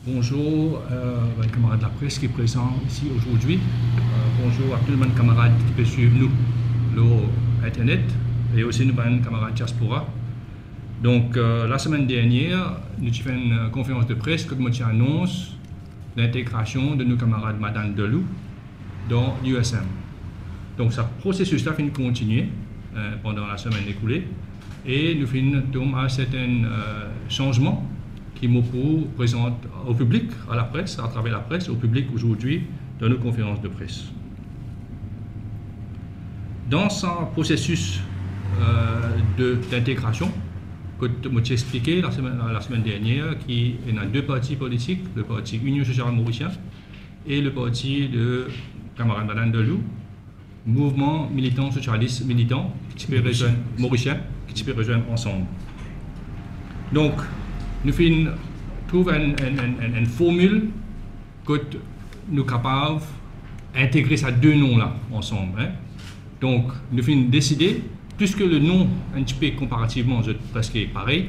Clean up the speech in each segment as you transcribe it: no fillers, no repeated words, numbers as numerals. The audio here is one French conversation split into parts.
Bonjour les camarades de la presse qui est présent ici aujourd'hui. Bonjour à tous les camarades qui peuvent suivre nous sur Internet et aussi nos camarades diaspora. Donc la semaine dernière, nous avons fait une conférence de presse que nous annonce l'intégration de nos camarades Madame Delou dans l'USM. Donc ce processus-là finit de continuer pendant la semaine écoulée et nous finissons à certains changements qui me présente au public, à la presse, à travers la presse, au public aujourd'hui dans nos conférences de presse. Dans ce processus d'intégration, que je m'ai expliqué la semaine dernière, qu'il y a deux partis politiques, le parti Union sociale mauricien et le parti de camarade Madame Delou, mouvement militant socialiste militant qui peut rejoindre mauricien, qui peut rejoindre ensemble. Donc, nous trouvons une formule que nous sommes capables d'intégrer ces deux noms-là ensemble. Hein. Donc, nous avons décidé, puisque le nom un petit peu comparativement est presque pareil,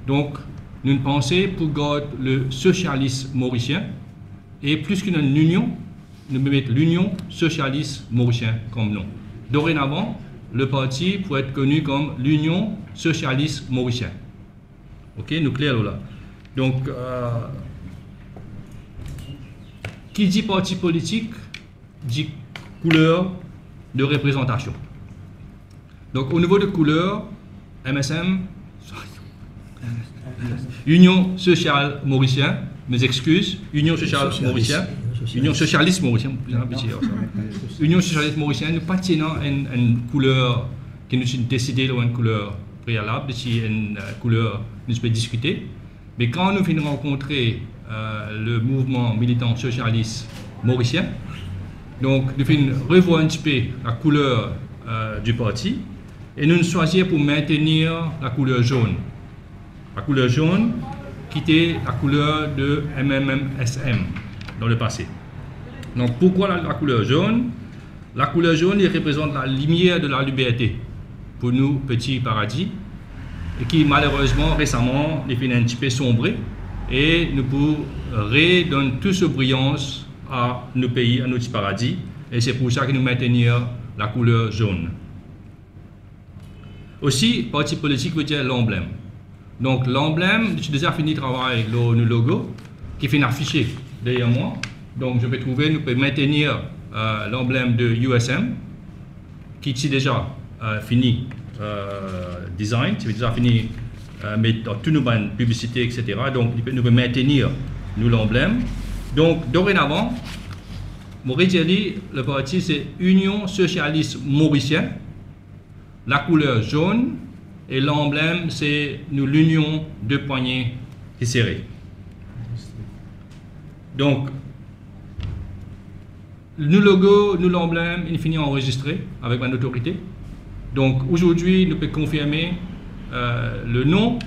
donc nous pensons pour garder le socialiste mauricien et plus qu'une union, nous mettons l'Union socialiste mauricien comme nom. Dorénavant, le parti pourrait être connu comme l'Union socialiste mauricien. Ok, nous clair là. Donc, qui dit parti politique dit couleur de représentation. Donc, au niveau de couleur, MSM, Union sociale mauricien, mes excuses, Union sociale mauricien, Union socialiste mauricien, Union socialiste mauricien, nous pas une couleur qui nous décidé une couleur préalable, si une couleur nous peut discuter. Mais quand nous venons rencontrer le mouvement militant socialiste mauricien, donc nous venons revoir un petit peu la couleur du parti et nous choisissons pour maintenir la couleur jaune. La couleur jaune qui était la couleur de MMSM dans le passé. Donc pourquoi la couleur jaune? La couleur jaune il représente la lumière de la liberté pour nous, petits paradis, et qui malheureusement récemment est un petit peu sombré et nous pouvons redonner toute cette brillance à nos pays, à nos petits paradis, et c'est pour ça que nous maintenons la couleur jaune. Aussi, parti politique veut dire l'emblème. Donc l'emblème, j'ai déjà fini de travailler avec le logo qui finit affiché derrière moi. Donc je vais trouver, nous pouvons maintenir l'emblème de USM qui est déjà fini design, c'est déjà fini mettre dans toutes nos publicités, etc. Donc nous pouvons maintenir nous l'emblème. Donc dorénavant, le parti c'est Union socialiste mauricien, la couleur jaune et l'emblème c'est nous l'union de poignées qui serrées. Donc nous logo, nous l'emblème, il finit enregistré avec ma autorité. Donc aujourd'hui, nous pouvons confirmer le nom,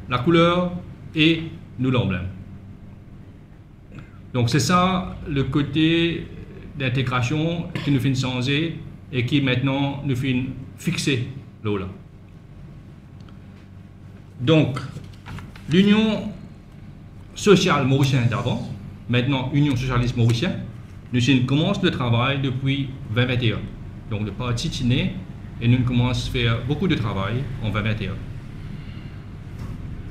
la couleur et nous l'emblème. Donc c'est ça le côté d'intégration qui nous fait changer et qui maintenant nous fait fixer là. Donc l'Union sociale mauricienne d'avant, maintenant Union socialiste mauricien, nous commençons le travail depuis 2021. Donc le parti est né et nous commençons à faire beaucoup de travail en 2021.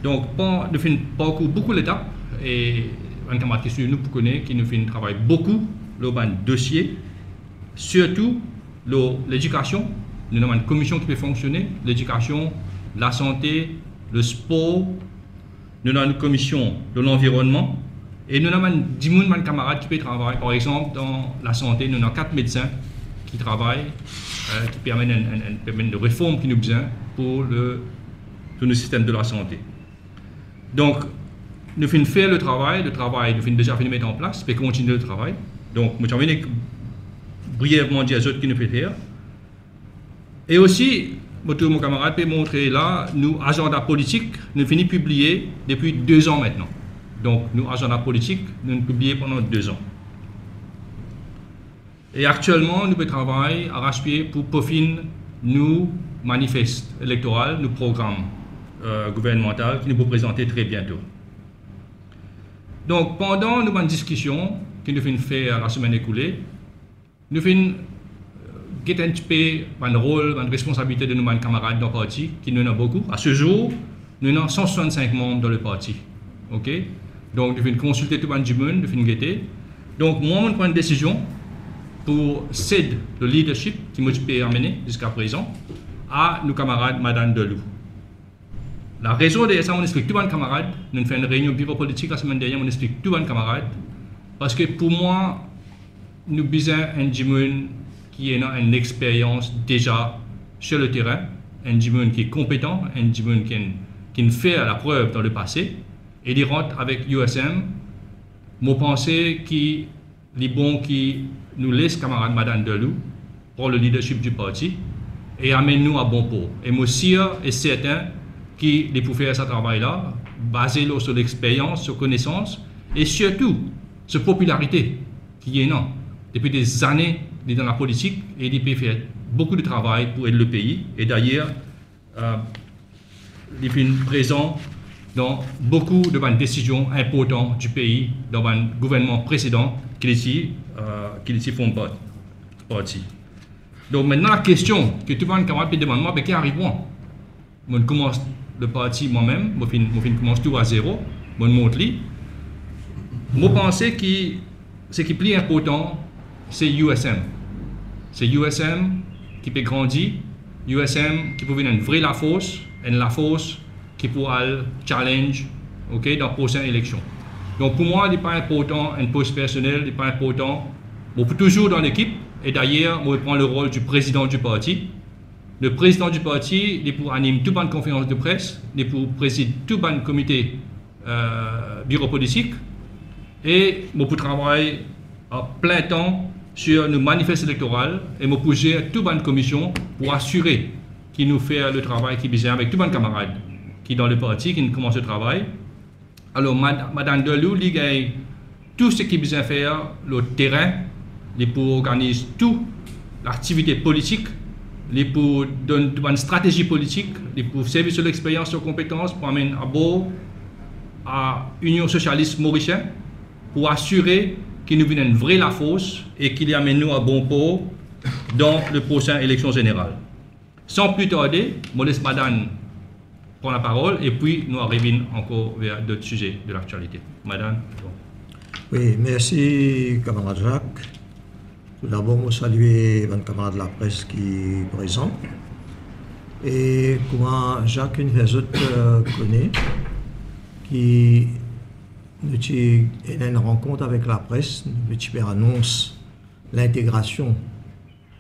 Donc nous faisons parcours beaucoup d'étapes et un camarade qui suit nous pour connaître qui nous fait travail beaucoup le dossier, surtout l'éducation. Nous avons une commission qui peut fonctionner, l'éducation, la santé, le sport. Nous avons une commission de l'environnement. Et nous avons 10 camarades qui peuvent travailler. Par exemple, dans la santé, nous avons 4 médecins qui travaillent, qui permettent une réforme qui nous besoin pour le système de la santé. Donc, nous finissons faire le travail nous finissons déjà fini de mettre en place, puis continuer le travail. Donc, nous allons brièvement dire aux autres qui nous fait faire. Et aussi, mon camarade peut montrer là, nous, agenda politique, nous finissons publier depuis 2 ans maintenant. Donc, nous, agenda politique, nous publions pendant 2 ans. Et actuellement, nous pouvons travailler à arrache-pied pour peaufiner nos manifestes électoraux, nos programmes gouvernementaux qui nous vont présenter très bientôt. Donc, pendant nos discussions que nous avons fait la semaine écoulée, nous avons un rôle, une responsabilité de nos camarades dans le parti, qui nous en a beaucoup. À ce jour, nous avons 165 membres dans le parti. OK? Donc, nous avons consulté tout le monde, nous avons guetté. Donc, moi, je prends une décision pour céder le leadership qui m'a amené jusqu'à présent à nos camarades Madame Delou. La raison de ça, on explique tout le monde camarades. Nous avons fait une réunion bureau politique la semaine dernière, on explique tout le monde camarades. Parce que pour moi, nous avons besoin d'un Jimoun qui a une expérience déjà sur le terrain, un Jimoun qui est compétent, un Jimoun qui fait la preuve dans le passé. Et il rentre avec USM. Moi, pensée qui les bons qui nous laissent camarade Madame Delou pour le leadership du parti et amène nous à bon port. Et moi aussi est certain qu'il peut faire ce travail-là, basé sur l'expérience, sur connaissance et surtout sur popularité qui est non. Depuis des années, il est dans la politique et il peut faire beaucoup de travail pour aider le pays. Et d'ailleurs, il est présent dans beaucoup de décisions importantes du pays, dans un gouvernement précédent qui ici font partie. Donc maintenant, la question que tout le monde peut demander, moi, qu'est-ce qui arrive moi? Je commence le parti moi-même, je commence tout à zéro, je monte lui. Je pense que ce qui est plus important, c'est USM. C'est USM qui peut grandir, USM qui peut devenir une vraie la force qui pourra challenge dans la prochaine élection. Donc pour moi, il n'est pas important un poste personnel, il n'est pas important. On peut toujours dans l'équipe, et d'ailleurs, on prend le rôle du président du parti. Le président du parti, il pour animer toute une conférence de presse, il pour présider tout un comité bureau politique, et on peut travailler à plein temps sur nos manifestes électoraux, et on peut gérer toute une commission pour assurer qu'il nous fait le travail qui est besoin avec tous les camarades qui dans le parti, qui commence le travail. Alors, Madame Delou, il a tout ce qu'il a besoin de faire, le terrain, il pour organiser toute l'activité politique, il pour donner une stratégie politique, il pour servir sur l'expérience, sur compétences, pour amener à bord à l'Union socialiste mauricienne, pour assurer qu'il nous vienne une vraie la force et qu'il amène nous à bon port dans la prochaine élection générale. Sans plus tarder, je laisse Madame prendre la parole et puis nous arrivons encore vers d'autres sujets de l'actualité. Madame. Bon. Oui, merci camarade Jacques. Tout d'abord, je salue mon camarade de la presse qui est présent. Et comment Jacques, une des autres connaît, qui nous a une rencontre avec la presse, nous annonce l'intégration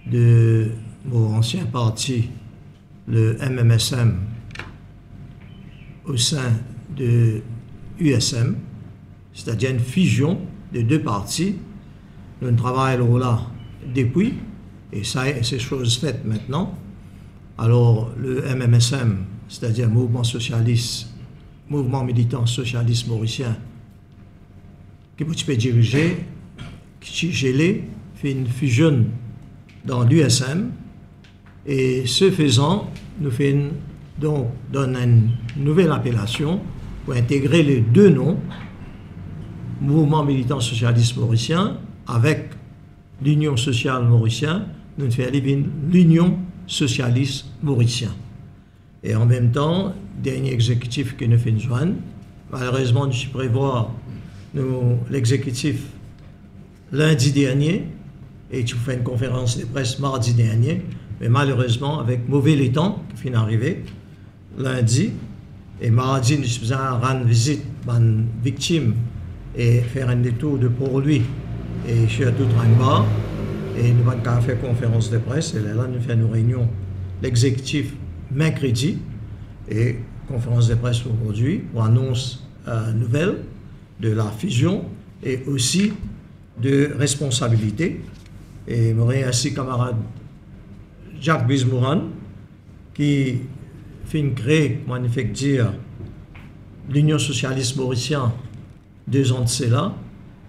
de mon ancien parti, le MMSM, au sein de USM, c'est-à-dire une fusion de deux partis. Nous travaillons là depuis, et ça c'est chose faite maintenant. Alors le MMSM, c'est-à-dire Mouvement militant socialiste mauricien, qui peut diriger, qui gelé, fait une fusion dans l'USM, et ce faisant, nous donne une nouvelle appellation pour intégrer les deux noms, Mouvement militant socialiste mauricien, avec l'Union sociale mauricienne, nous faisons l'Union socialiste mauricien. Et en même temps, dernier exécutif que nous faisons joindre, malheureusement, nous prévoyons l'exécutif lundi dernier, et tu fais une conférence de presse mardi dernier, mais malheureusement, avec mauvais temps qui vient d'arriver, lundi, et mardi, nous faisons rendre visite à une victime et faire un détour de pour lui et chez tout Rangbar, et nous allons faire conférence de presse, et là, nous faisons une réunion, l'exécutif mercredi, et conférence de presse aujourd'hui, pour annonce nouvelle de la fusion et aussi de responsabilité. Et je remercie camarade Jacques Bismouran qui fait créer, moi je fais dire, l'Union socialiste mauricienne 2 ans de cela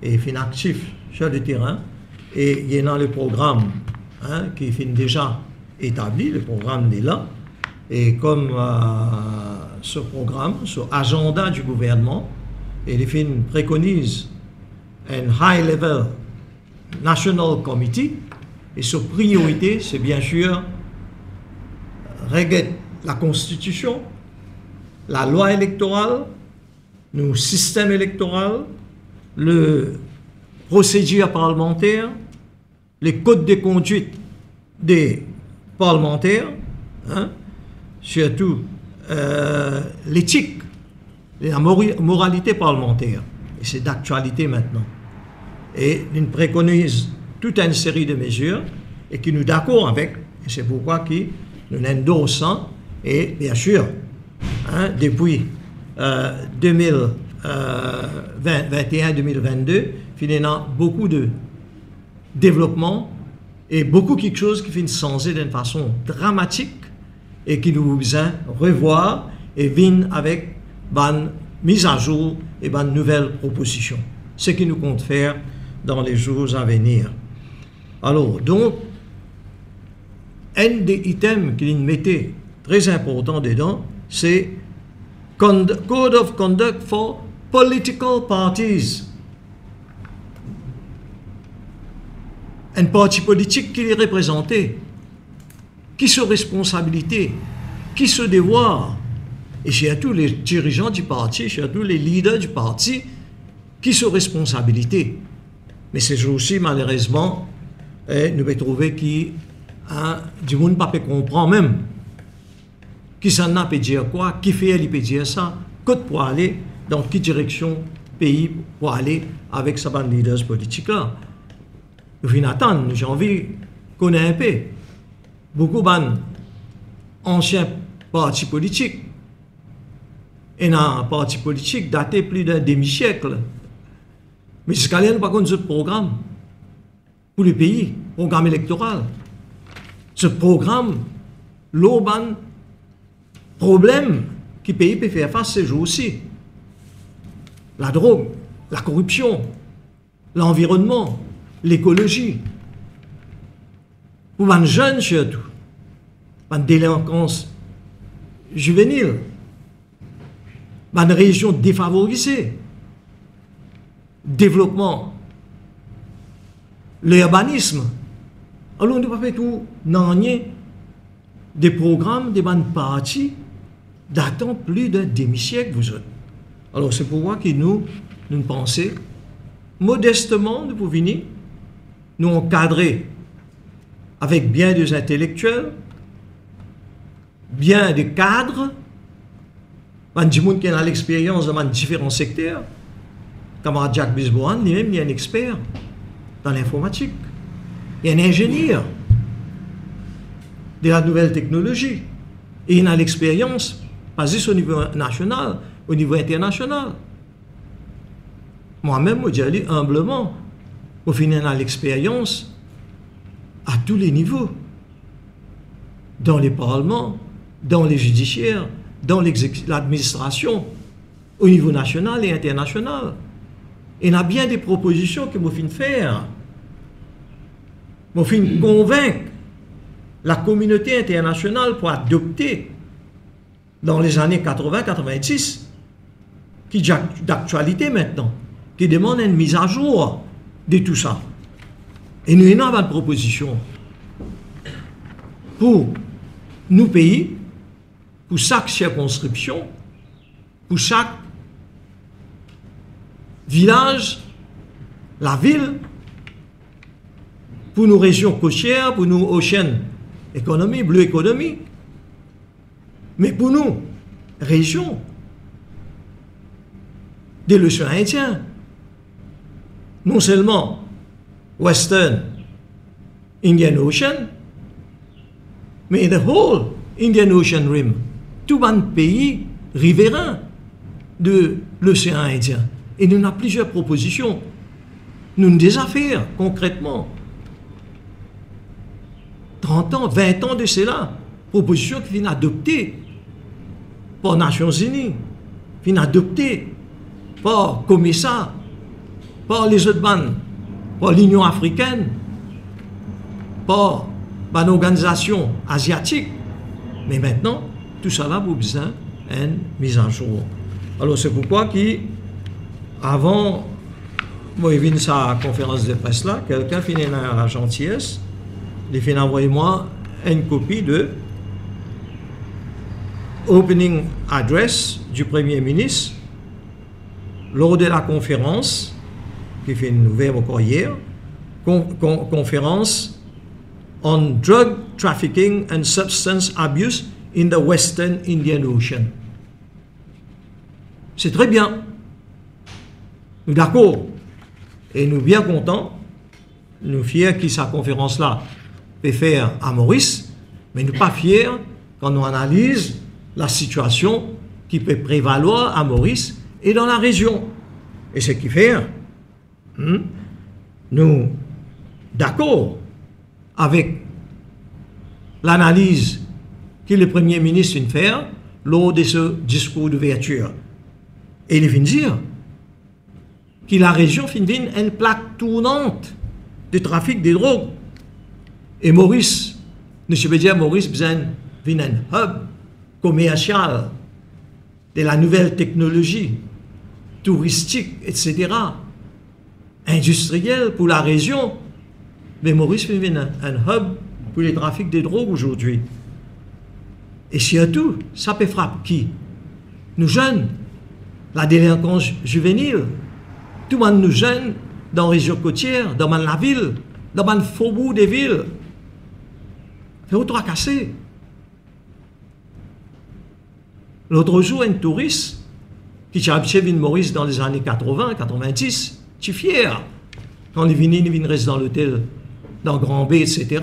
et fait actif sur le terrain. Et il y a le programme qui est déjà établi, le programme est là. Et comme ce programme, ce agenda du gouvernement, et les films préconisent un high-level national committee, et sa priorité, c'est bien sûr régler la Constitution, la loi électorale, nos systèmes électoraux, le procédure parlementaire, les codes de conduite des parlementaires, hein, surtout l'éthique, la moralité parlementaire. Et c'est d'actualité maintenant. Et nous préconisons toute une série de mesures et qui nous d'accord avec, et c'est pourquoi nous endossons, et bien sûr, hein, depuis 2021-2022, finalement, beaucoup de développement et beaucoup quelque chose qui finit changer d'une façon dramatique et qui nous besoin revoir et vient avec une mise à jour et une nouvelle proposition. Ce qui nous compte faire dans les jours à venir. Alors, donc, un des items qu'il mettait très important dedans, c'est Code of Conduct for Political Parties. Un parti politique qui est représenté, qui se responsabilité, qui se devoir, et surtout les dirigeants du parti, surtout les leaders du parti, qui se responsabilité. Mais c'est aussi malheureusement, nous avons trouvé que du monde ne peut pas comprendre même. Qui s'en a peut dire quoi, qui fait il peut dire ça, pour aller dans quelle direction pays pour aller avec sa bande leaders politique là. Nous finissons attendre, j'ai envie qu'on ait un peu. Beaucoup d'anciens partis politiques. Et un parti politique daté plus d'un demi-siècle. Mais jusqu'à là, nous n'avons pas de programme pour le pays, programme électoral. Ce programme, l'urban problème que le pays peut faire face ces jours-ci. La drogue, la corruption, l'environnement, l'écologie. Pour les jeunes surtout, pour la délinquance juvénile, pour les régions défavorisées, développement, l'urbanisme. Alors, nous ne pouvons pas tout nier des programmes, des bandes parties datant plus d'un demi-siècle, vous autres. Alors, c'est pourquoi que nous pensons modestement, nous pouvons venir, nous encadrer avec bien des intellectuels, bien des cadres, des gens qui ont l'expérience dans différents secteurs. Camarade Jacques Bisbohan, lui-même, il est un expert dans l'informatique. Il est un ingénieur de la nouvelle technologie. Et il a l'expérience, pas juste au niveau national, au niveau international. Moi-même, je dis humblement, au final, on a l'expérience à tous les niveaux. Dans les parlements, dans les judiciaires, dans l'administration, au niveau national et international. Et il y a bien des propositions que je vais faire. Je vais convaincre la communauté internationale pour adopter dans les années 80-90, qui est d'actualité maintenant, qui demande une mise à jour de tout ça. Et nous avons une proposition pour nos pays, pour chaque circonscription, pour chaque village, la ville, pour nos régions côtières, pour nos ocean économie, bleu économie, mais pour nous, régions de l'océan Indien, non seulement Western Indian Ocean, mais the whole Indian Ocean Rim, tout un pays riverain de l'océan Indien. Et nous avons plusieurs propositions. Nous avons des affaires, concrètement. 30 ans, 20 ans de cela. Propositions qui viennent adoptées par les Nations Unies, viennent adoptées par le commissaire, par les autres bandes, par l'Union africaine, par l'organisation asiatique. Mais maintenant, tout ça là, vous besoin d'une mise à jour. Alors c'est pourquoi avant, moi, il vient sa conférence de presse là, quelqu'un finit dans la gentillesse, il finit envoyer moi une copie de opening address du Premier ministre lors de la conférence, qui fait une ouverte encore hier, conférence on drug trafficking and substance abuse in the Western Indian Ocean. C'est très bien. Nous d'accord. Et nous bien contents, nous fiers que sa conférence-là peut faire à Maurice, mais nous pas fiers quand on analyse la situation qui peut prévaloir à Maurice et dans la région. Et ce qui fait, nous d'accord avec l'analyse que le Premier ministre vient faire lors de ce discours d'ouverture. Et il vient dire que la région devient une plaque tournante de trafic de drogue. Et Maurice, nous je veux dire, Maurice devient un hub commercial de la nouvelle technologie, touristique, etc., industriel pour la région. Mais Maurice devient un hub pour les trafics de drogue aujourd'hui. Et surtout, ça peut frapper qui? Nous jeunes, la délinquance juvénile, tout le monde nous jeunes dans les régions côtières, dans la ville, dans le faubourg des villes. C'est autre cassé. L'autre jour, un touriste qui a habité Ville-Maurice dans les années 80, 90, je suis fier. Quand il vient rester dans l'hôtel, dans Grand B, etc.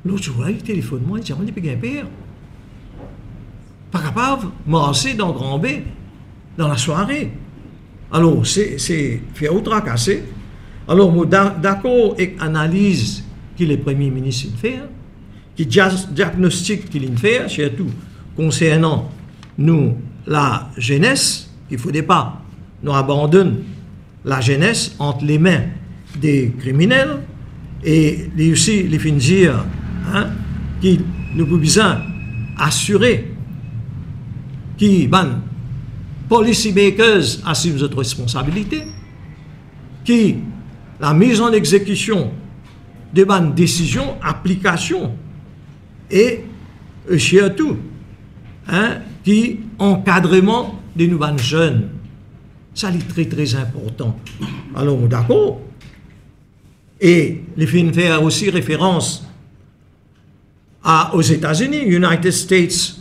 L'autre jour, il téléphone moi, il dit, on est pas un père. Pas capable de marcher dans Grand B, dans la soirée. Alors, c'est fait autre cassé. Alors, moi, d'accord avec l'analyse que le Premier ministre fait, qui diagnostic qu'il fait, surtout concernant nous, la jeunesse, il ne faudrait pas nous abandonner la jeunesse entre les mains des criminels, et aussi les fins dire qu'il nous pouvons besoin assurer que ben, policy makers assument notre responsabilité, que la mise en exécution de bonnes décisions, application, et surtout, qui encadrement de nos jeunes. Ça est très très important. Alors, d'accord. Et les films faire aussi référence aux États-Unis, United States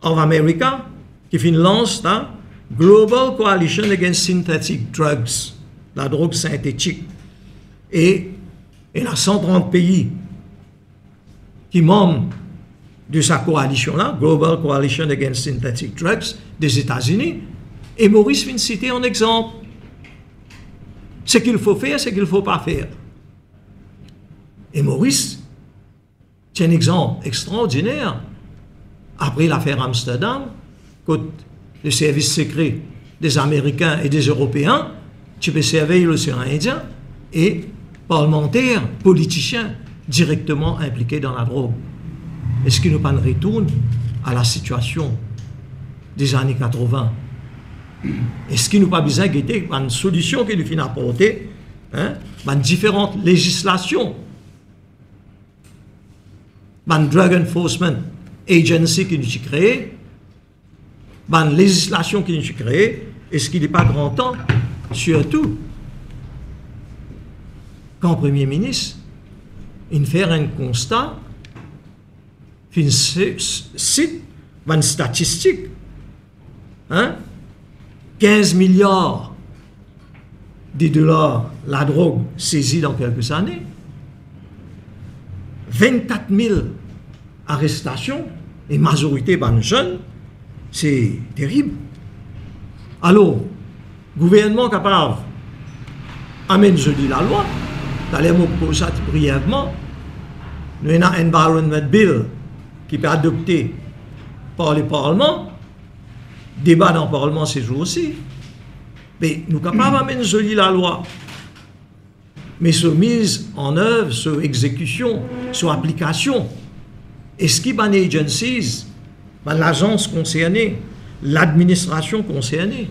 of America, qui finance la Global Coalition Against Synthetic Drugs, la drogue synthétique. Et il y a 130 pays qui membres de sa coalition-là, Global Coalition Against Synthetic Drugs, des États-Unis. Et Maurice vient citer un exemple. Ce qu'il faut faire, ce qu'il ne faut pas faire. Et Maurice, c'est un exemple extraordinaire. Après l'affaire Amsterdam, quand le service secret des Américains et des Européens, tu peux servir l'océan Indien, et parlementaires, politiciens, directement impliqués dans la drogue. Est-ce qu'il nous pas retourne à la situation des années 80? Est-ce qu'il nous pas besoin de guetter une solution qui nous finit apporter, différentes législations, une Drug Enforcement Agency qui nous a créé, une législation qui nous a créée? Est-ce qu'il n'est pas grand temps, surtout, quand le Premier ministre, il fait un constat, il cite une statistique, 15 milliards de dollars la drogue saisie dans quelques années, 24 000 arrestations, et majorité de jeunes, c'est terrible. Alors, gouvernement capable amène jeudi la loi, d'aller me poser ça brièvement, nous avons un Environment Bill qui peut être adopté par le Parlement, débat dans le Parlement ces jours-ci, mais nous sommes capables d'amener joli la loi. Mais sur mise en œuvre, sur exécution, sur application, est-ce qu'il y a des agencies, l'agence concernée, l'administration concernée,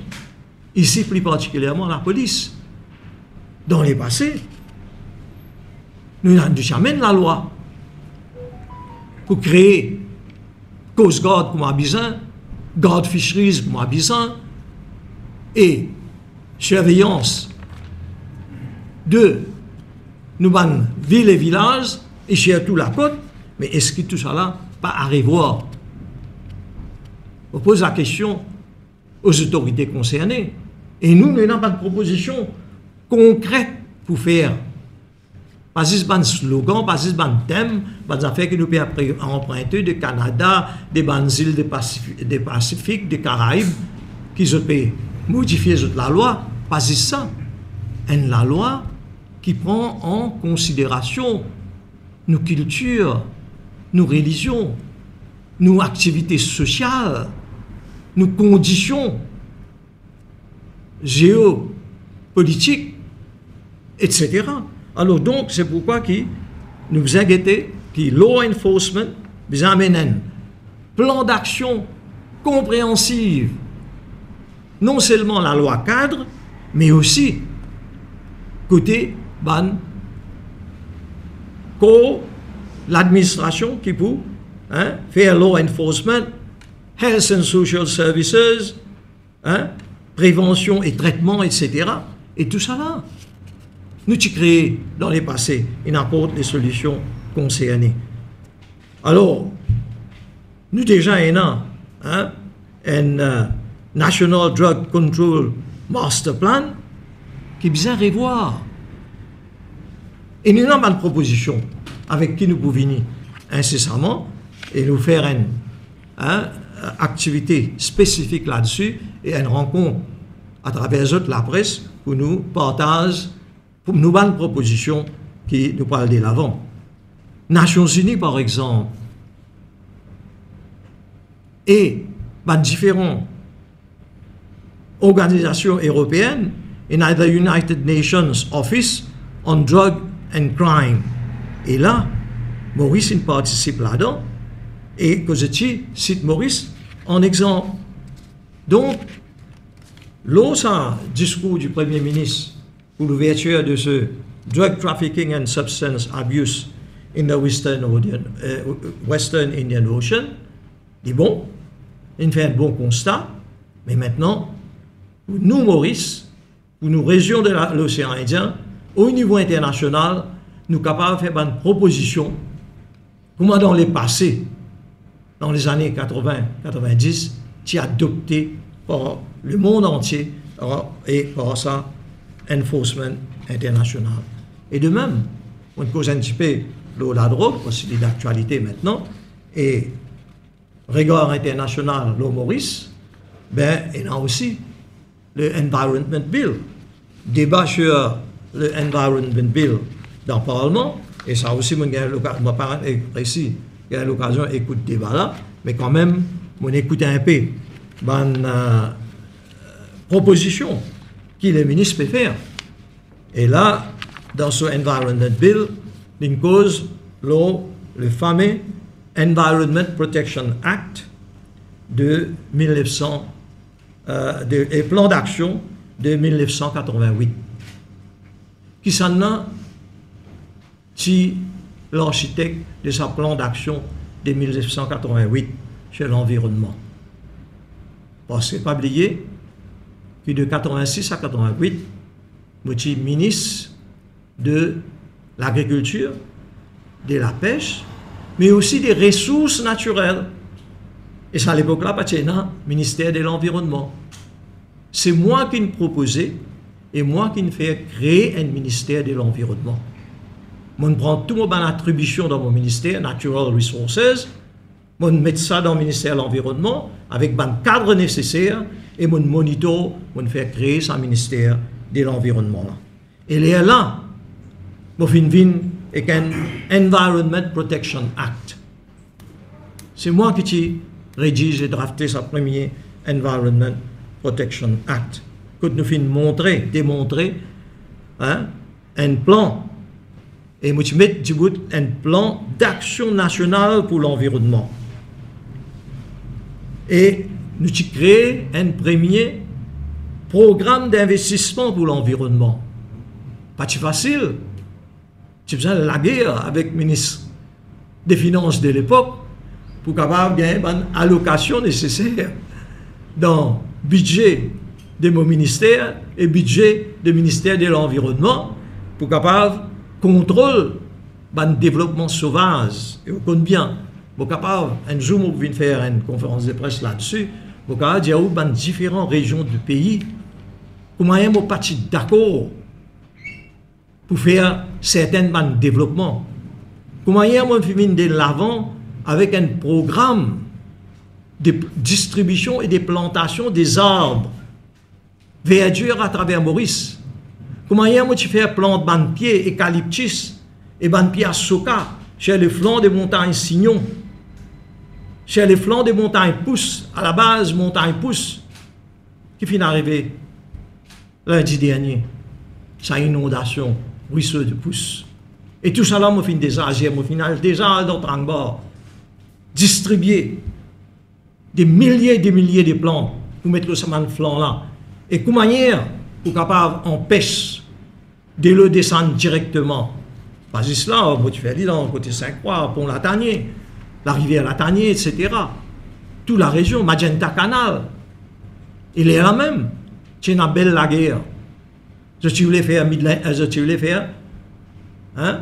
ici plus particulièrement la police. Dans les passés, nous n'avons jamais la loi pour créer Coast Guard comme Abizan, Guard Fisheries comme Abizan, et surveillance de nos villes et villages, et surtout la côte. Mais est-ce que tout ça là pas à revoir? On pose la question aux autorités concernées. Et nous n'avons pas de proposition concrète pour faire. Pas juste un slogan, pas juste un thème, pas des affaires que nous pouvons emprunter du Canada, des îles des Pacifiques, des Caraïbes, qui peuvent modifier la loi. Pas juste ça. La loi qui prend en considération nos cultures, nos religions, nos activités sociales, nos conditions géopolitiques, etc. Alors donc, c'est pourquoi nous inquiétons que law enforcement nous amène un plan d'action compréhensive, non seulement la loi cadre, mais aussi côté l'administration qui peut faire law enforcement, health and social services, prévention et traitement, etc. Et tout ça là, nous avons créé dans les passés et n'apporte les solutions concernées. Alors, nous déjà avons un National Drug Control Master Plan qui est bien revoir. Et nous avons une proposition avec qui nous pouvons venir incessamment et nous faire une activité spécifique là-dessus et une rencontre à travers la presse pour nous partager, pour nous faire une proposition qui nous parle de l'avant. Nations Unies, par exemple, et différentes organisations européennes, et the United Nations Office on Drug and Crime. Et là, Maurice il participe là-dedans, et que je cite Maurice en exemple. Donc, l'autre discours du Premier ministre pour l'ouverture de ce Drug Trafficking and Substance Abuse in the Western Indian Ocean, dit bon, il fait un bon constat, mais maintenant, pour nous, Maurice, pour nos régions de l'océan Indien, au niveau international, nous sommes capables de faire une proposition, comment dans les passés, dans les années 80-90, qui est adopté par le monde entier et par ça, enforcement international. Et de même, on cause un petit peu de la drogue, parce que c'est d'actualité maintenant, et regard international, le Maurice, ben, il y a aussi le Environment Bill. Débat sur le Environment Bill dans le Parlement, et ça aussi, moi, précis, il y a l'occasion d'écouter le débat là, mais quand même, on écoute un peu une proposition que le ministre peut faire. Et là, dans ce Environment Bill, il cause le fameux Environment Protection Act de 1900 et plan d'action de 1988 qui s'en a si l'architecte de sa plan d'action de 1988 sur l'environnement. Parce que pas oublier que de 86 à 88, je suis ministre de l'agriculture, de la pêche, mais aussi des ressources naturelles. Et ça, à l'époque-là, pas le ministère de l'Environnement. C'est moi qui me proposais et moi qui me fais créer un ministère de l'Environnement. Je prends tout mon attribution dans mon ministère, Natural Resources, je mets ça dans le ministère de l'Environnement avec le cadre nécessaire et je monitor, je fais créer ce ministère de l'Environnement. Et là, je viens avec un Environment Protection Act. C'est moi qui rédige et drafté sa première Environment Protection Act. Que nous finissons démontrer un plan et nous mettons un plan d'action nationale pour l'environnement. Et nous créons un premier programme d'investissement pour l'environnement. Pas si facile. Tu besoin de la guerre avec le ministre des Finances de l'époque pour capable gagner une allocation nécessaire dans le budget de mon ministère et budget du ministère de l'Environnement pour capable contrôler le développement sauvage. Et vous connaissez bien, vous capable, un jour, vous venez faire une conférence de presse là-dessus, vous capable dire où dans différentes régions du pays, comment vous pas d'accord pour faire certains développements. Comment vous fait de l'avant avec un programme de distribution et de plantation des arbres verdure à travers Maurice. Comment tu fais planter ban pied eucalyptus et ban pied soca chez les flancs des montagnes Signon, chez les flancs des montagnes Pousse, à la base montagne Pousse, qui finit d'arriver lundi dernier, sa inondation, ruisseau de Pousse. Et tout ça là, je finis déjà, au final, déjà dans le bord, distribuer des milliers et des milliers de plantes pour mettre le saman flanc là. Et comment manière pour capable empêcher de le descendre directement. Pas juste là, tu fais dans le côté Saint-Croix, Pont Latanier, la rivière Latanier, etc. Toute la région, Magenta Canal. Il est là même. Tu es belle la guerre. Je voulais faire je voulais faire hein?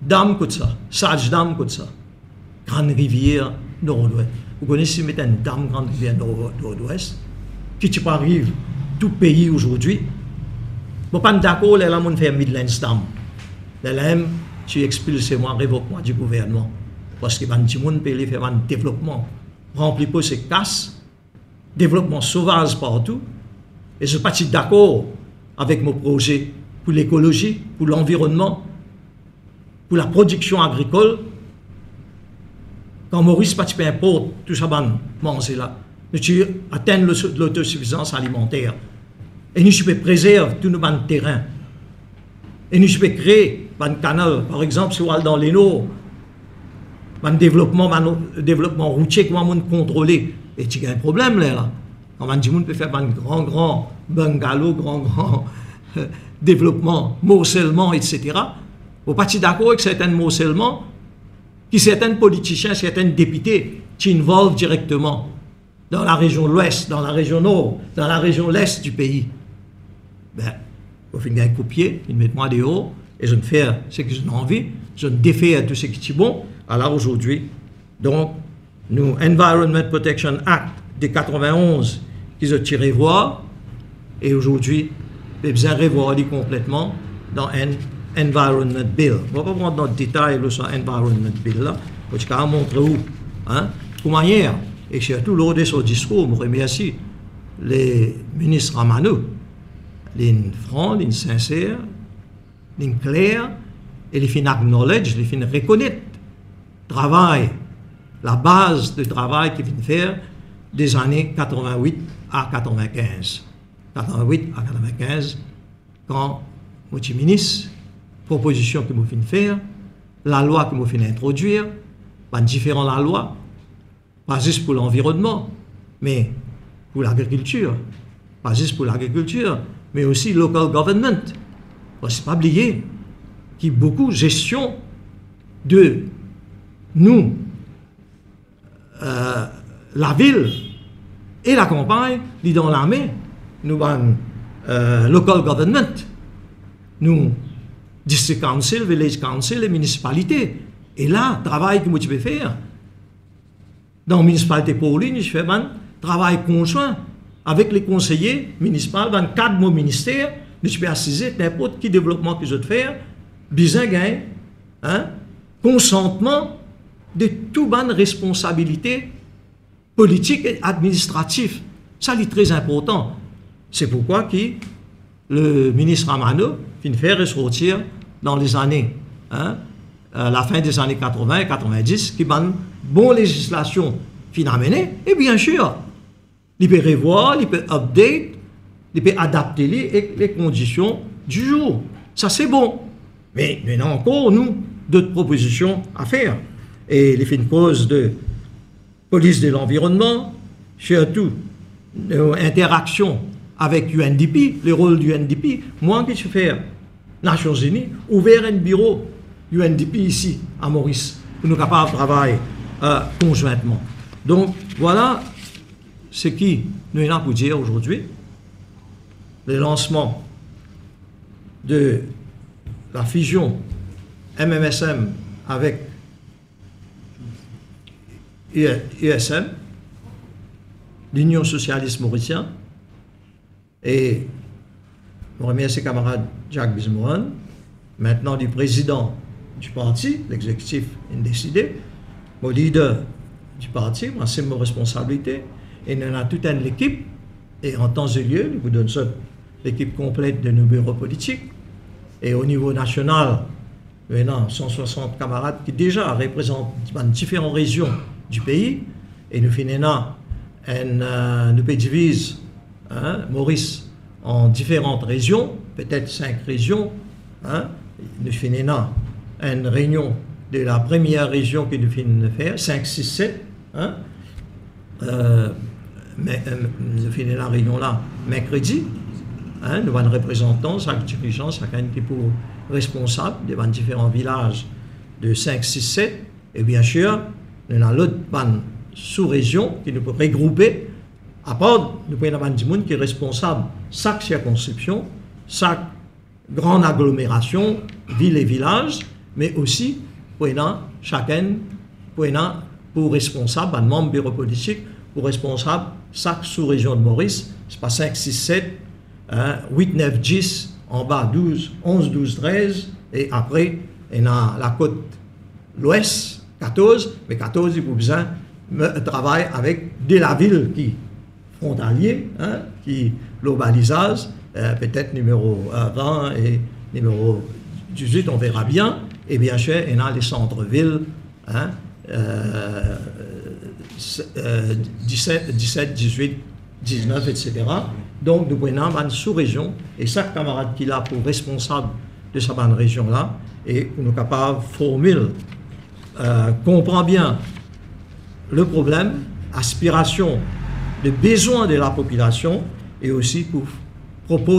Dame comme ça, sage dame comme ça. Grande rivière nord-ouest. Vous connaissez maintenant une dame grande rivière nord-ouest qui tu arrive tout pays aujourd'hui. Bon, pas d'accord, là, on fait Midlands Dam. Là, tu expulses moi, révoque-moi du gouvernement. Parce que les gens peuvent faire un développement rempli pour ces casses, développement sauvage partout. Et je ne suis pas d'accord avec mon projet pour l'écologie, pour l'environnement, pour la production agricole. Quand Maurice pas importe tout ça, manger là. Nous atteindre l'autosuffisance alimentaire. Et nous pouvons préserver tous nos terrains. Et nous pouvons créer un canal, par exemple, si on va dans les Nord, un développement routier, comment on contrôler. Et il y a un problème là. Quand on peut faire un grand bungalow, grand développement, morcellement, etc. Vous n'êtes pas d'accord avec certains morcellements qui certains politiciens, certains députés qui involvent directement dans la région l'ouest, dans la région nord, dans la région l'est du pays. Ben, vous faites un copier, ils mettent moi dehors, et je ne fais ce que j'ai envie, je ne défais tout ce qui est bon. Alors aujourd'hui, donc, nous, Environment Protection Act de 91, qu'ils ont tiré voir, et aujourd'hui, ils ont besoin de revoir complètement dans un Environment Bill. On ne va pas prendre dans le détail le Environment Bill là, parce qu'il a montré où, hein, comment hier. Et surtout, lors de son discours, je remercie les ministres Ramano, ligne franc, ligne sincère, ligne claire, et les fin acknowledge, les fin reconnaître travail, la base de travail qu'ils viennent faire des années 88 à 95. 88 à 95, quand je suis ministre, proposition que je viens faire, la loi que je viens introduire, pas différent la loi, pas juste pour l'environnement, mais pour l'agriculture. Pas juste pour l'agriculture, mais aussi local government. Il ne faut pas oublier qu'il y a beaucoup de gestion de nous, la ville et la campagne, dans l'armée, nous avons local government, nous, district council, village council et municipalité. Et là, le travail que je peux faire, dans la municipalité Pauline, je fais un travail conjoint avec les conseillers municipaux, dans le cadre de mon ministère, je peux assister n'importe quel développement que je veux faire, besoin gagner, hein, consentement de toute bonne responsabilité politique et administrative. Ça, c'est très important. C'est pourquoi le ministre Ramano vient faire ressortir dans les années, hein, la fin des années 80 et 90, qui a une bonne législation amenée, et bien sûr, il peut revoir, il peut update, il peut adapter les conditions du jour. Ça, c'est bon. Mais il y a encore, nous, d'autres propositions à faire. Et les fins de cause de police de l'environnement, surtout interaction avec UNDP, le rôle du UNDP, moi que je fais Nations Unies, ouvert un bureau UNDP ici à Maurice, pour nous capables de travailler conjointement. Donc voilà ce qui nous est là pour dire aujourd'hui. Le lancement de la fusion MMSM avec USM, l'Union socialiste mauricienne, et je remercie camarade Jacques Bismouren, maintenant du président du parti, l'exécutif a décidé, mon leader du parti, moi c'est ma responsabilité, et nous avons toute une équipe, et en temps et lieu, nous vous donnons ça, l'équipe complète de nos bureaux politiques, et au niveau national, nous avons 160 camarades qui déjà représentent différentes régions du pays, et nous finissons nous divisons Maurice en différentes régions, peut-être 5 régions. Nous finissons une réunion de la première région que nous finissons de faire, 5, 6, 7. Nous finissons la réunion là mercredi. Nous avons un représentant, chaque dirigeant, chacun qui est pour responsable des différents villages de 5, 6, 7. Et bien sûr, nous avons l'autre sous-région qui nous peut regrouper. À part, nous avons du monde qui est responsable de chaque circonscription, chaque grande agglomération, ville et village, mais aussi chacun pour responsable, un membre bureau politique, pour responsable chaque sous-région de Maurice. C'est pas 5, 6, 7, 8, 9, 10, en bas 12, 11, 12, 13, et après, on a la côte l'ouest, 14, mais 14, il faut besoin de travailler avec de la ville qui frontalier, qui globalisage, peut-être numéro 20 et numéro 18, on verra bien, et bien sûr, on a les centres-villes, 17, 18, 19, etc. Donc, nous prenons une sous-région, et chaque camarade qui est là pour responsable de cette région-là, et nous sommes capables de formuler, comprend bien le problème, aspiration, le besoin de la population, et aussi pour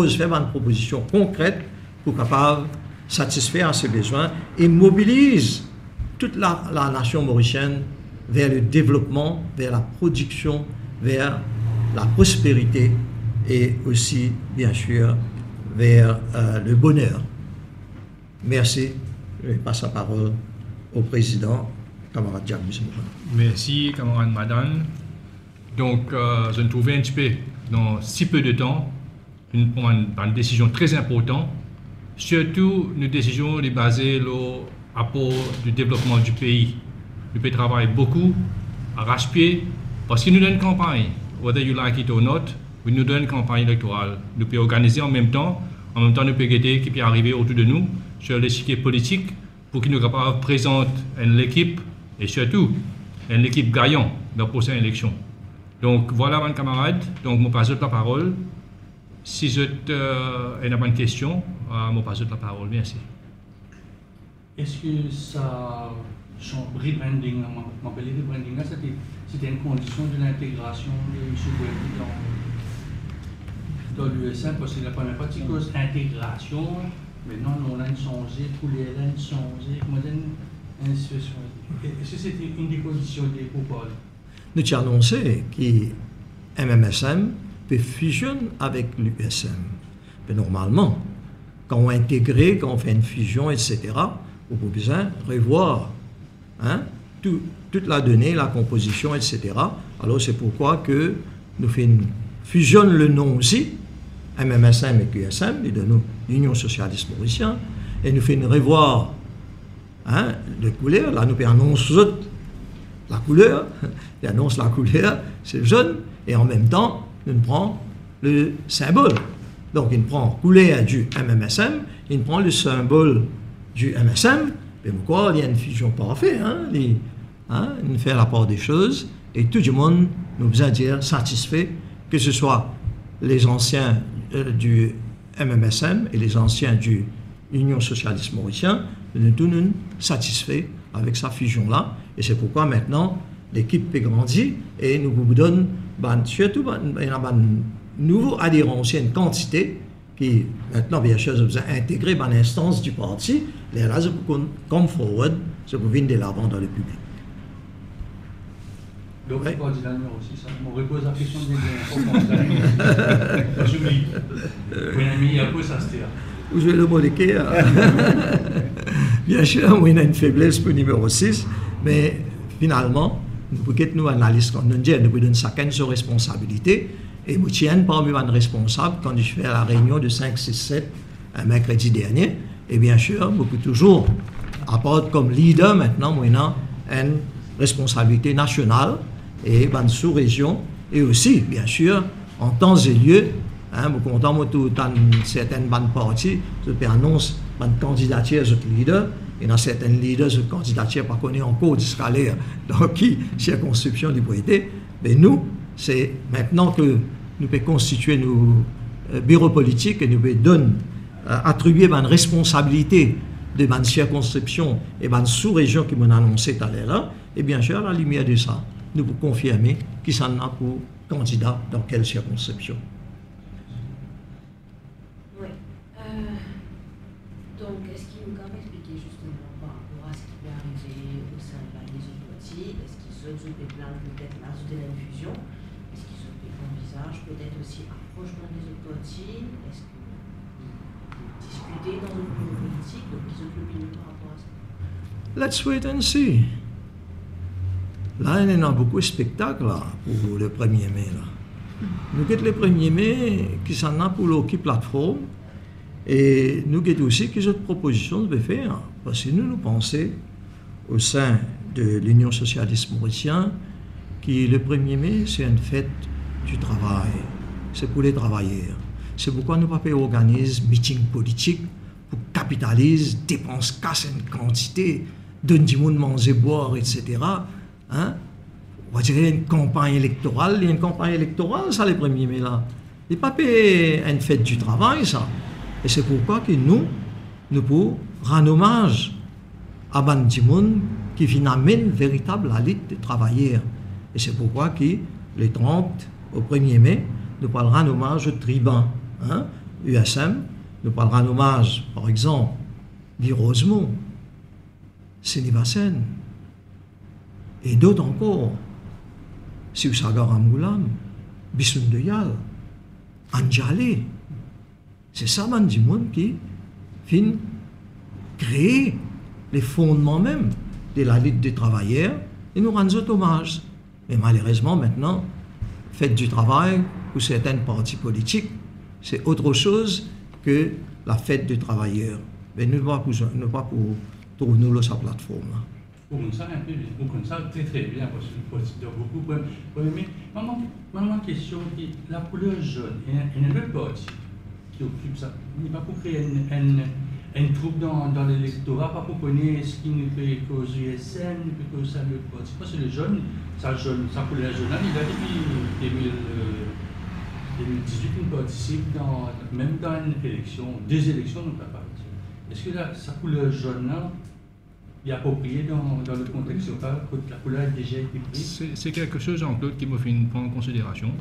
faire une proposition concrète pour capable satisfaire ces besoins et mobilise toute la nation mauricienne vers le développement, vers la production, vers la prospérité et aussi, bien sûr, vers le bonheur. Merci. Je passe la parole au président, camarade Jacques Bismouren. Merci, camarade Madane. Donc, je me trouvais un petit peu, dans si peu de temps, une décision très importante, surtout une décision basée sur l'apport du développement du pays. Nous pouvons travailler beaucoup, arrache-pied, parce que nous donnons une campagne, whether you like it or not, nous donnons une campagne électorale. Nous pouvons organiser en même temps nous pouvons guetter qui peut arriver autour de nous sur l'échiquier politique pour que nous soyons présenter l'équipe et surtout une équipe gagnante dans la prochaine élection. Donc voilà, mes camarades, donc je passe la parole. Si vous avez une question, je passe la parole. Merci. Est-ce que ça rebranding, c'était une condition de l'intégration de M. Bouet dans l'USM, parce que la première partie cause intégration, maintenant on a changé, tous les élèves ont changé, une situation. Est-ce que c'était une des conditions des propositions? Nous avons annoncé que MMSM peut fusionner avec l'USM. Mais normalement, quand on intègre, quand on fait une fusion, etc., on peut besoin revoir toute la donnée, la composition, etc. Alors c'est pourquoi que nous fusionnons le nom aussi, MMSM et QSM, et de l'Union socialiste mauricienne, et nous faisons revoir les couleurs. Là, nous annonçons la couleur, il annonce la couleur, c'est jaune, et en même temps, nous prenons le symbole. Donc, il prend couleur du MMSM, il prend le symbole du MSM, et pourquoi il y a une fusion parfaite, il fait la part des choses, et tout le monde nous besoin dire satisfait, que ce soit les anciens du MMSM et les anciens du Union socialiste mauricienne, nous sommes satisfaits avec sa fusion-là, et c'est pourquoi maintenant, l'équipe peut grandir et nous vous donne surtout un nouveau adhérent aussi une quantité qui maintenant bien sûr vous intégrer dans l'instance du parti les là comme forward ça vous venir de l'avant dans le public. Donc, je peux dire aussi ça. On repose la question de j'oublie. Mon ami, il y a un peu ça, c'était. Vous jouez le mot de quai. Bien sûr, on a une faiblesse pour le numéro 6, mais finalement, nous pouvons analyser quand nous disons, nous pouvons donner chacun ses responsabilités. Et nous tiens parmi les responsables quand je fais la réunion de 5, 6, 7 un mercredi dernier. Et bien sûr, nous pouvons toujours apporter comme leader maintenant, nous avons une responsabilité nationale et une sous-région. Et aussi, bien sûr, en temps et lieu, nous comptons tout dans certaines bandes parties, je annonce une candidature de leader. Et dans certaines leaders, cette candidature pas connue encore jusqu'à l'air dans qui circonscription du été. Mais nous, c'est maintenant que nous pouvons constituer nos bureaux politiques et nous pouvons attribuer une responsabilité de une circonscription et une sous-région qui m'ont annoncé tout à l'heure. Et bien sûr, à la lumière de ça, nous pouvons confirmer qui s'en a pour candidat dans quelle circonscription. Oui. Donc, est-ce qu'il nous peut expliquer justement par rapport à ce qui peut arriver au sein de la maison Poitiers? Est-ce qu'il se des plans peut-être là de l'infusion? Est-ce qu'il se envisage peut-être aussi approchement des autres Poitiers? Est-ce que discuter dans le bureau politique? Donc, ils ont l'opinion par rapport à ça? Let's wait and see. Là, il y a beaucoup de spectacles là, pour le 1er mai. Là. Nous avons le 1er mai qui s'en a pour l'Oki plateforme et nous avons aussi qui autres propositions de faire. Parce que nous pensons au sein de l'Union socialiste mauricienne que le 1er mai, c'est une fête du travail. C'est pour les travailleurs. C'est pourquoi nous ne pouvons pas organiser meeting politique pour capitaliser, dépenser, casser une quantité, donner du monde manger, boire, etc. Hein? On va dire une campagne électorale. Il y a une campagne électorale, ça, le 1er mai là. Il n'est pas une fête du travail, ça. Et c'est pourquoi que nous pouvons rendre hommage à des gens qui amènent véritable la lutte des travailleurs. Et c'est pourquoi que les 30 au 1er mai, nous pouvons rendre hommage au tribun, hein? USM. Nous pouvons rendre hommage, par exemple, Guy Rosemont, Sénébassène, et d'autres encore, Siousagar Amoulam, Bissoun de Yal, Anjalé. C'est ça, du monde qui fin créer les fondements même de la lutte des travailleurs et nous rendons hommage. Mais malheureusement, maintenant, fête du travail pour certaines partis politiques, c'est autre chose que la fête des travailleurs. Mais nous ne pas pour trouver nous sa plateforme. Là. Vous connaissez un peu, vous connaissez très très bien, parce que beaucoup. Mais maman, question, la couleur jaune, il y a une autre partie qui occupe ça. Il n'est pas pour créer une troupe dans l'électorat, pas pour connaître ce qui nous fait cause USN, nous fait cause ça le parti. Parce que le jaune, sa couleur jaune, il a depuis 2018, il participe même dans une élection, 2 élections, nous pas parti. Est-ce que sa couleur jaune là, est approprié dans le contexte local, que la couleur a déjà été prise? C'est quelque chose, Jean-Claude, qui me fait prendre en considération.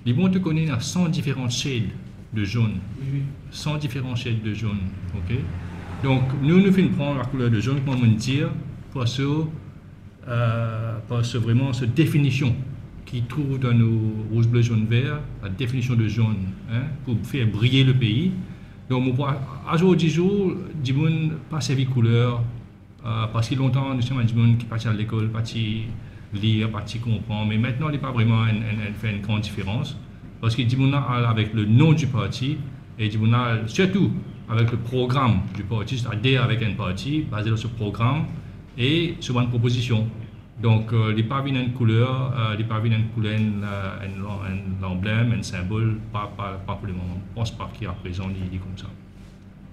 Les bons te connaissent à 100 différentes shades de jaune. Oui. 100 différents shades de jaune. Okay? Donc, nous faisons prendre la couleur de jaune, comme on dire, parce que vraiment cette définition qui trouve dans nos rouge, bleu, jaune, vert, la définition de jaune, hein, pour faire briller le pays. Donc, à jour 10 jours, du monde pas servi couleur. Parce que longtemps, nous sommes des gens qui partent à l'école, partis lire, partis comprendre, mais maintenant, il n'y a pas vraiment fait une grande différence. Parce que du monde avec le nom du parti, et du monde surtout avec le programme du parti, c'est-à-dire avec un parti basé sur ce programme et sur une proposition. Donc, il n'y a pas une couleur, il n'y a pas une couleur, un emblème, un symbole, pas pour le moment. Je ne pense pas qu'il y a présent, il dit comme ça.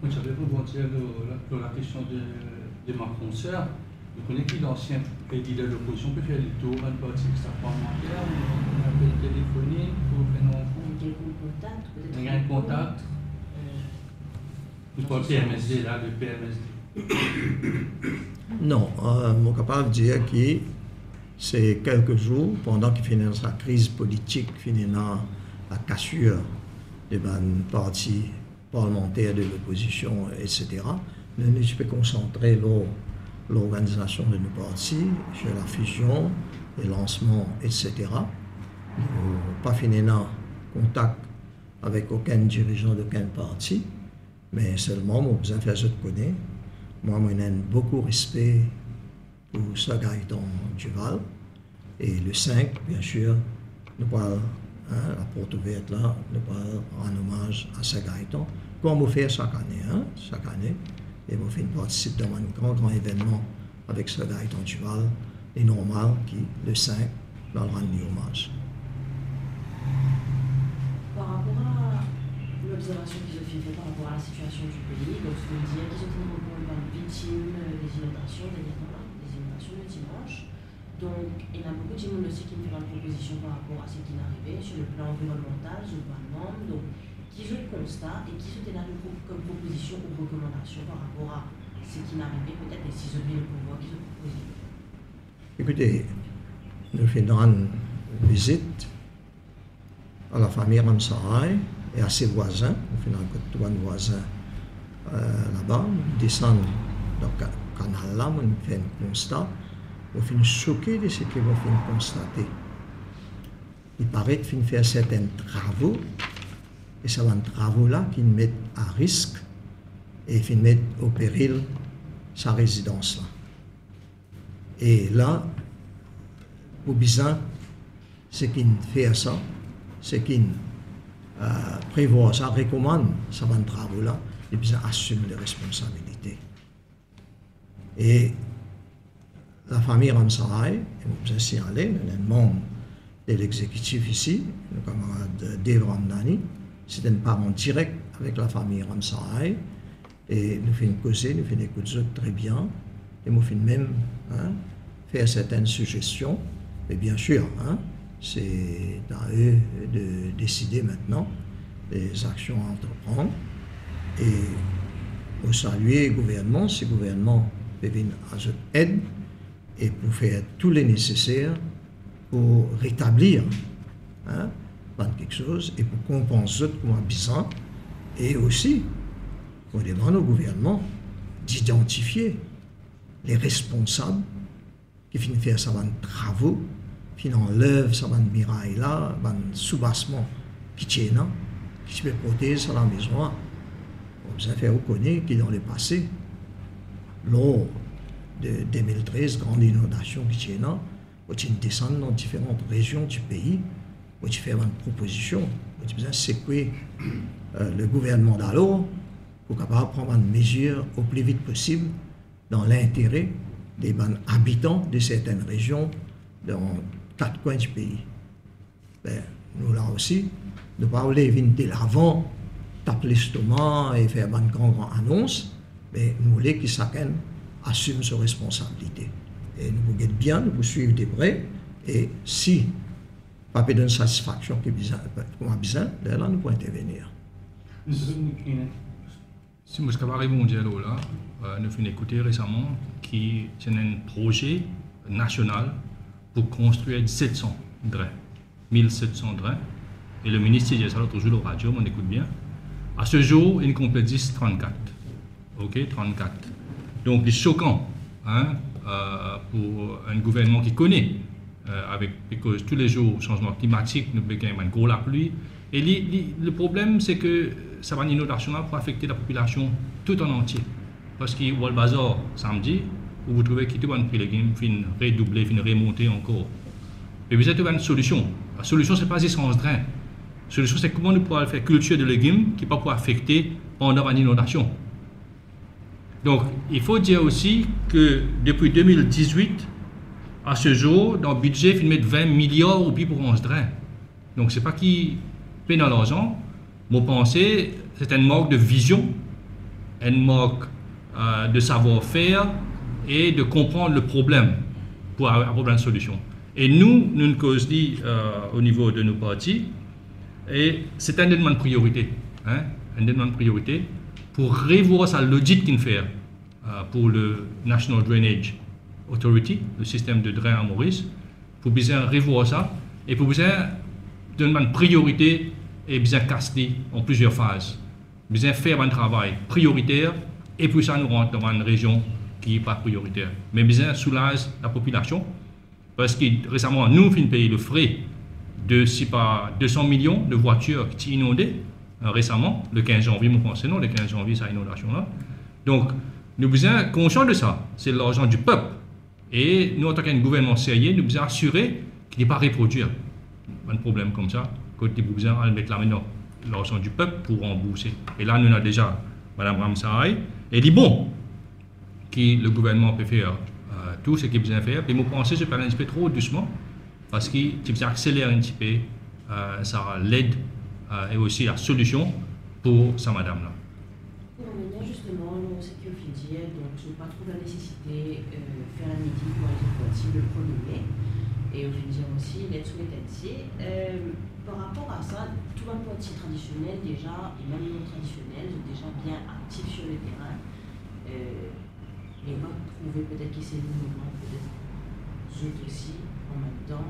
Vous savez, pour la question de ma consoeur, vous connaissez que l'ancien leader de l'opposition peut faire le tour à une partie extra-parlementaire, on appelle téléphoner pour faire un contact. Il y a un contact. Vous parlez PMSD, là, le PMSD. Non, je suis capable de dire que c'est quelques jours, pendant qu'il finit la crise politique, finit la cassure des partis parlementaires de l'opposition, etc., nous nous sommes concentrés l'organisation de nos partis, sur la fusion, les lancements, etc. Nous n'avons pas fini en contact avec aucun dirigeant d'aucun parti, mais seulement, moi, besoin de faire ce que je connais. Moi, j'ai beaucoup de respect pour ce Gaëtan Duval. Et le 5, bien sûr, nous parlons, la porte ouverte là, nous parlons en hommage à ce Gaëtan, comme on fait chaque année. Et on fait une participation dans un grand événement avec ce Gaëtan Duval, et normal qui, le 5, va rendre hommage. Par rapport à l'observation qu'ils ont fait par rapport à la situation du pays, donc ce que vous disiez, qu'ils ont été reconnaissus victimes des inondations le dimanche. Donc, il y a beaucoup de monde aussi qui me fait une proposition par rapport à ce qui est arrivé sur le plan environnemental, sur le plan donc, qui ont le constat et qui sont là comme proposition ou recommandation par rapport à ce qui est arrivé, peut-être les 6 le pouvoir qu'ils ont proposé. Écoutez, nous faisons une visite à la famille Ramsaray et à ses voisins. Nous faisons un de voisins là-bas. Nous descendons dans le canal là, nous faisons un constat. Nous sommes choqués de ce que nous avons constaté. Il paraît qu'il faut faire certains travaux, et c'est un travaux-là qui nous mettent à risque et qui nous mettent au péril sa résidence-là. Et là, pour bizarre, ce qui fait ça, ce qui prévoit ça, recommande ça, un travaux-là, et bien assume les responsabilités. Et la famille Ramsaray, vous avez signalé, nous sommes membres de l'exécutif ici, le camarade Dave Ramdani, c'est un parent direct avec la famille Ramsaray, et nous faisons causer, nous faisons écouter très bien, et nous faisons même faire certaines suggestions, et bien sûr, c'est à eux de décider maintenant des actions à entreprendre, et pour saluer le gouvernement, si le gouvernement peut venir à notre aide, et pour faire tout le nécessaire pour rétablir quelque chose et pour compenser comme habitant, et aussi pour demander au gouvernement d'identifier les responsables qui finissent faire ça dans travaux, qui enlèvent ça dans miraille là, dans soubassement qui tient là, qui peut protéger ça la maison. On vous a fait reconnaître que dans le passé, lors de 2013, grande inondation qui tient là, on descend dans différentes régions du pays, on fait une proposition, on besoin c'est que le gouvernement d'alors pour capable prendre une mesure au plus vite possible dans l'intérêt des habitants de certaines régions dans 4 coins du pays. Ben, nous là aussi, nous ne pouvons pas venir de l'avant, taper l'estomac et faire une grande annonce, mais nous voulons que chacun assume ses responsabilités. Et nous vous guettons bien, nous vous suivons de près, et si pas de satisfaction qu'on a besoin, là nous pouvons intervenir. Si je peux répondre là, nous avons écouté récemment qui c'est un projet national pour construire 700 drains, 1700 drains, et le ministre dit ça toujours au radio, on écoute bien. À ce jour, il complète 34. Ok, 34. Donc, c'est choquant pour un gouvernement qui connaît, avec tous les jours, changement climatique, nous avons une grosse pluie. Et le problème, c'est que ça va une inondation pour affecter la population tout en entier. Parce qu'il y a le bazar samedi, où vous trouvez qu'il y a un prix de game, fin redoubler, fin remonter encore. Et vous avez une solution. La solution, ce n'est pas essence drain. La solution, c'est comment nous pouvons faire culture de légumes qui ne pas affecter pendant une inondation. Donc, il faut dire aussi que depuis 2018, à ce jour, dans le budget, il met 20 milliards ou plus pour 11 drains. Donc, ce n'est pas qui paie dans l'argent. Mon pensée, c'est un manque de vision, un manque de savoir-faire et de comprendre le problème pour avoir une solution. Et nous ne cause dit au niveau de nos partis, et c'est un élément de priorité. Un élément de priorité pour revoir sa logique qu'il fait pour le National Drainage Authority, le système de drain à Maurice, pour bien revoir ça et pour bien donner une priorité et bien casser en plusieurs phases. Bien faire un travail prioritaire et puis ça nous rentre dans une région qui n'est pas prioritaire. Mais bien soulage la population parce que récemment, nous avons payé le frais de si pas 200 millions de voitures qui sont inondées récemment, le 15 janvier, je pense, non, le 15 janvier, cette inondation-là. Donc, nous sommes conscients de ça. C'est l'argent du peuple. Et nous, en tant qu'un gouvernement sérieux, nous devons assurer qu'il n'est pas reproduire un problème comme ça, côté besoin de mettre là maintenant l'argent du peuple pour rembourser. Et là, nous avons déjà Mme Ramsay, et dit bon, que le gouvernement peut faire tout ce qu'il a besoin de faire. Et moi, je pense que je parle un petit peu trop doucement, parce que tu peux accélérer un petit peu ça l'aide et aussi la solution pour sa madame-là. Pour revenir justement, ce qu'il faut dire, donc je n'ai pas trop la nécessité de faire un meeting pour les opératifs le 1er mai. Et au dire aussi, l'aide sous par rapport à ça, tout un parti traditionnel déjà, et même non traditionnel, sont déjà bien actifs sur le terrain. Et moi, trouver peut-être que c'est le moment, peut-être, eux aussi, en même temps,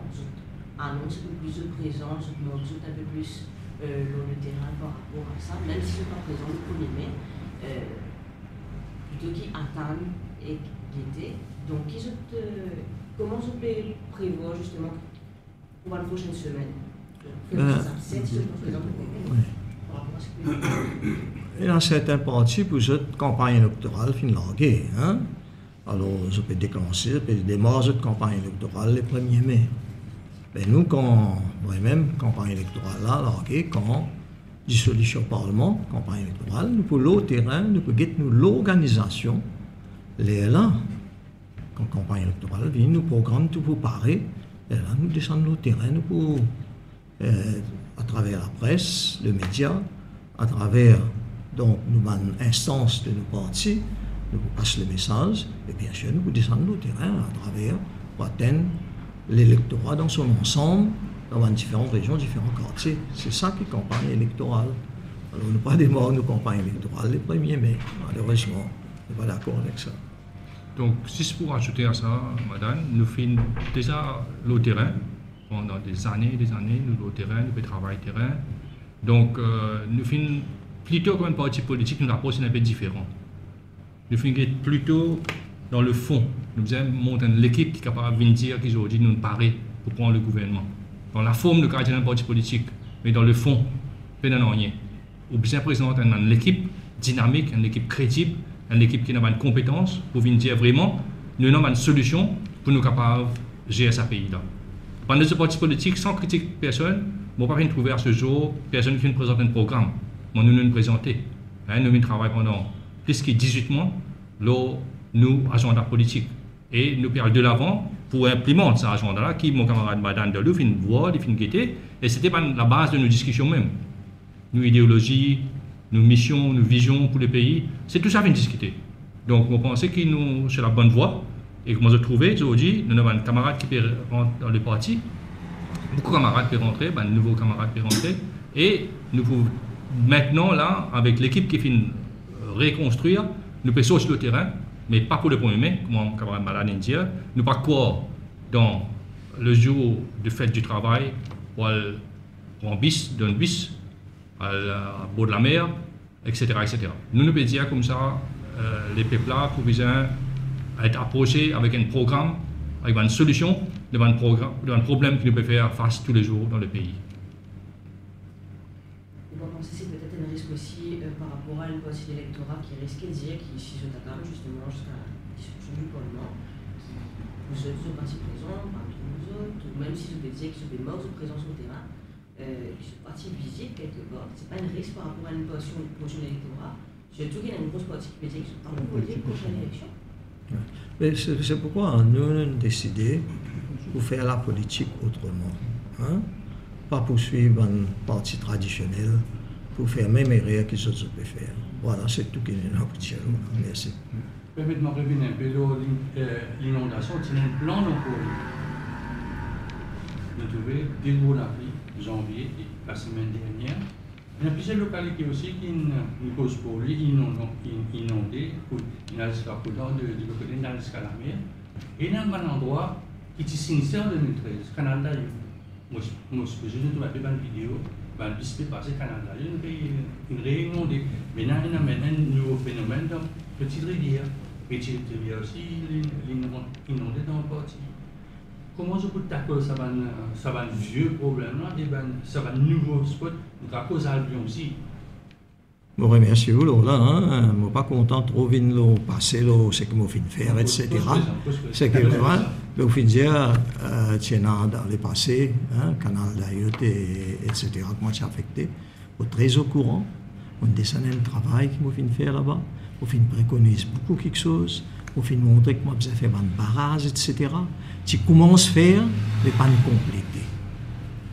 annoncent un peu plus de présence, montrent un peu plus le terrain par rapport à ça, même si je ne suis pas présent le 1er mai, plutôt qu'ils attendent et l'été. Donc, comment on peut prévoir justement pour la prochaine semaine? Il y a certains partis pour cette campagne électorale fin larguée. Hein? Alors, je peux déclencher, je peux démarrer cette campagne électorale le 1er mai. Mais nous, quand même, campagne électorale là, larguée, quand dissolution Parlement, campagne électorale, nous pour le terrain, nous pour guetter l'organisation, les là, quand campagne électorale vient, nous programme tout pour parer, et là, nous descendons au terrain, nous pour à travers la presse, les médias, à travers donc nos instances de nos partis, nous passons le message et bien sûr nous descendons au terrain à travers pour atteindre l'électorat dans son ensemble, dans différentes régions, différents quartiers. C'est ça qui est campagne électorale. Alors nous pas démarrer nos campagnes électorales le 1er mai, malheureusement. On n'est pas d'accord avec ça. Donc, si c'est pour ajouter à ça, madame, nous faisons déjà le terrain. Pendant des années, nous au terrain, nous travaillons terrain. Donc, nous faisons plutôt comme un parti politique, nous approche un peu différent. Nous faisons plutôt dans le fond. Nous avons monté l'équipe qui est capable de dire qu'aujourd'hui nous parlons pour prendre le gouvernement. Dans la forme, nous avons un parti politique, mais dans le fond, pas de rien. Ou bien présenter une équipe dynamique, une équipe crédible, une équipe qui a une compétence pour venir dire vraiment, nous avons une solution pour nous capables de gérer ce pays-là. Pendant ce parti politique, sans critique personne, je ne peux pas trouver à ce jour personne qui vient présenter un programme. Mais nous nous présenter. Nous travaillons pendant plus de 18 mois, nous, agenda politique. Et nous parlons de l'avant pour implémenter cet agenda-là, qui, mon camarade Madame Delou, fait une voix, fait une guetter, et c'était la base de nos discussions même. Nos idéologies, nos missions, nos visions pour le pays, c'est tout ça qu'on discuter. Donc, on pensait que nous, c'est la bonne voie. Et comme je trouvais aujourd'hui, nous avons un camarade qui peut rentrer dans le parti, beaucoup de camarades peuvent rentrer, de nouveaux camarades peuvent rentrer, et nous pouvons maintenant, là, avec l'équipe qui fait reconstruire, nous pouvons sortir le terrain, mais pas pour le 1er mai, comme mon camarade Malane dit, nous pas quoi dans le jour de fête du travail, pour aller en bis, d'un bis, à bord de la mer, etc. etc. Nous pouvons dire comme ça, les peuples-là, pour bien être approchés avec un programme, avec une solution devant un problème qui nous peut faire face tous les jours dans le pays. Vous pensez que c'est peut-être un risque aussi par rapport à une partie d'électorat qui risque de dire qu'ils s'y attendent justement jusqu'à la discussion du Parlement, vous êtes au parti présent, pas tous les autres, ou même si vous dire qu'ils sont morts de présence au terrain, ils sont partis visibles quelque part. C'est pas un risque par rapport à une portion de prochaine électorat, surtout qu'il y a une grosse partie qui veut dire qu'ils sont pas pour la prochaine élection. C'est pourquoi nous avons décidé de faire la politique autrement. Hein? Pas poursuivre un parti traditionnel pour faire même erreur que les autres peuvent faire. Voilà, c'est tout qui est actuellement. Merci. Permettez-moi de revenir un peu l'inondation. C'est un plan pour nous trouver dès le janvier et la semaine dernière. Il y a plusieurs localités aussi qui nous causent pour lui inondées, il y a jusqu'à Poudre, du côté de jusqu'à la mer. Et il y a un endroit qui est sincère en 2013, Canal d'Aïe. Moi, je vais faire une vidéo, je vais passer Canal d'Aïe, une réunion. Maintenant, il y a un nouveau phénomène dans Petite Rivière. Petite Rivière aussi, inondée dans le parti. Comment je peux tackler ça va un vieux problème, ça va un nouveau spot, à cause d'Albion aussi. Je vous remercie, là, je ne suis pas content de trop venir passer ce que je viens faire, etc. C'est que je viens dire, dans les passés, Canal d'Aïe, etc., comment c'est affecté, je suis très au courant, on descend un travail que je viens faire là-bas, je viens préconiser beaucoup quelque chose, je viens montrer que je viens faire un barrage, etc. Tu commences à faire, mais pas compléter.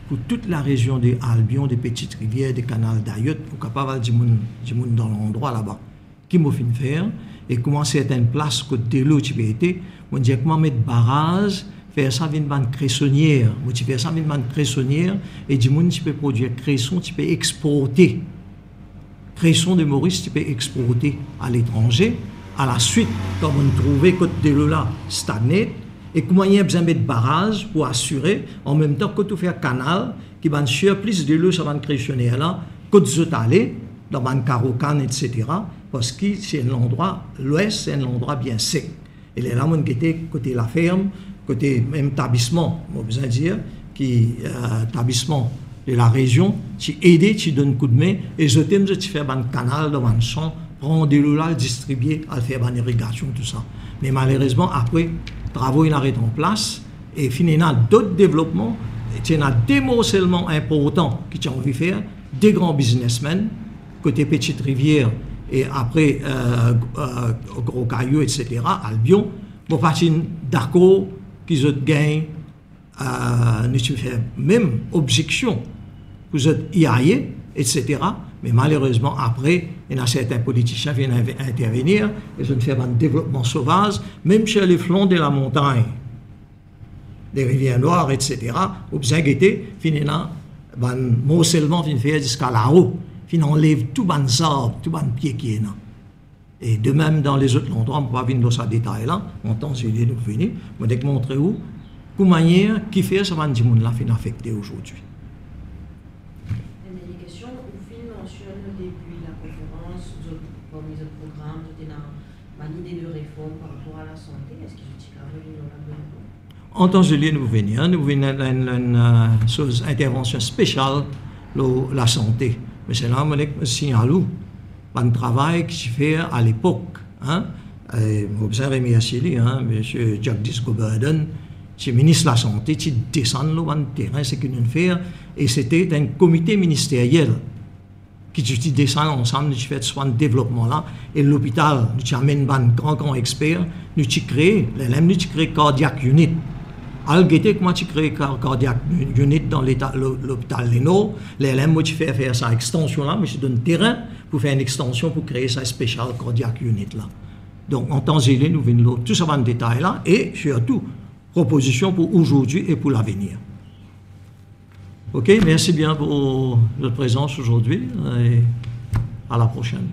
Pour toute la région des Albion, des Petites Rivières, des Canals d'Aïe, pour capable de monde dans l'endroit là-bas, qui m'a fait faire, et comment certaines places côté de l'eau tu peux être, on dit comment mettre barrage, faire ça avec une cressonnière, moi tu fais ça avec une cressonnière, et du monde tu peux produire cresson, tu peux exporter, cresson de Maurice tu peux exporter à l'étranger, à la suite, comme on trouvait côté de l'eau là, stagné. Et comment il y a besoin de mettre barrage pour assurer, en même temps que tu fais un canal qui va surplus de l'eau sur un cressonnière là, que tu vas aller dans un carrocan, etc. Parce que c'est un endroit, l'ouest, c'est un endroit bien sec. Et là, on était côté la ferme, côté même établissement, on a besoin de dire, qui établissement de la région, tu aides, tu donnes un coup de main, et je t'aime, tu fais un canal dans un champ, prendre de l'eau là, le distribuer, à faire une irrigation, tout ça. Mais malheureusement, après, travaux ils arrêtent en place et finalement d'autres développements, il y a des morcellement importants qui ont envie de faire, des grands businessmen, côté Petite Rivière et après Gros Caillou, etc., Albion, pour partir d'accord qu'ils ont gagné, nous fait même objection, vous êtes IAE, etc., mais malheureusement, après, il y a certains politiciens qui viennent intervenir, ils ont fait un développement sauvage, même chez les flancs de la montagne, des rivières noires, etc. Au besoin guetter, finalement, un morcellement vient faire jusqu'à là-haut, finalement, on enlève tout les arbres, tout les pieds qui est là. Et de même, dans les autres endroits, on ne peut pas venir dans ce détail-là, en temps, je vais nous venir, je vais montrer où, comment manière, qui fait ça va nous dire, là, fin affecté aujourd'hui. Une idée de réforme par rapport à la santé, est-ce que je travaille dans la en temps de lieu, nous venons à une intervention spéciale, la santé. Mais c'est là que je signale un travail qui se fait à l'époque. Vous observez, merci, M. Jagdish Govardhan, qui est ministre de la Santé, qui descend sur le terrain, c'est qu'il fait, et c'était un comité ministériel qui descend ensemble, nous faisons ce développement là, et l'hôpital, nous amène un grand expert, nous créons cardiac unit. Alors, comment tu crées cardiac unit dans l'hôpital Léno, l'LM, moi, tu fais faire sa extension là, mais je donne terrain pour faire une extension pour créer sa spécial cardiac unit là. Donc, en temps zélé, nous venons tout ça en détail là, et surtout, proposition pour aujourd'hui et pour l'avenir. Ok, merci bien pour votre présence aujourd'hui et à la prochaine.